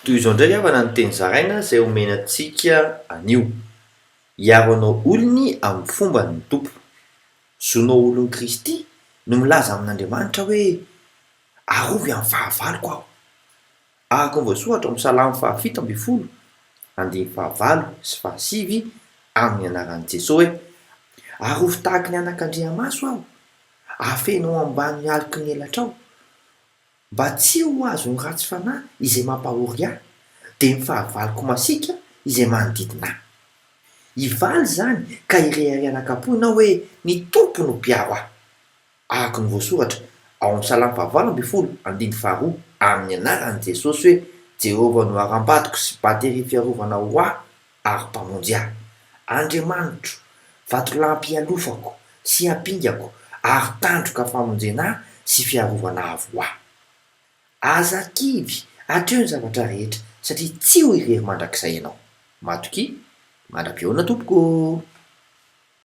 Toy izao indray avana ny teny zaraina izay omenantsika anio. Hiaro anao olony amin'ny fomba ny tompo. Zonao olon'i Kristy no milaza amin'Andriamanitra hoe arovy amin'ny fahavaloko aho. Araka ny voasoratra amin'ny Salamy 119, andiny 15 sy 16 amin'ny anaran'i Jesosy hoe arovy tahaka ny anak'Andriamaso aho, afenao ambany mialiky ny elatrao, mba tsy ho azo ny ratsy fanahy izay mampahory ahy, dia ny fahavaloko masika izay manodidina ahy. Hivaly zany ka ireharehanakapo ianao hoe ny tompo no mpiaro ahy. Araka ny voasoratra ao amin'ny Salamy 120, andiny 2 amin'ny anaran'i Jesosy hoe Jehovah no haram-batoko sy batery fiarovana ho ahy ary mpamonjy ahy. Andriamanitro, vatolampy ialofako sy ampingako ary tandroka famonjena ahy sy fiarovana avo ho ahy. Aza kivy hatreo ny zavatra rehetra satria tsy ho irery mandrakizay ianao. Matokia, mandra-pioana tompoko.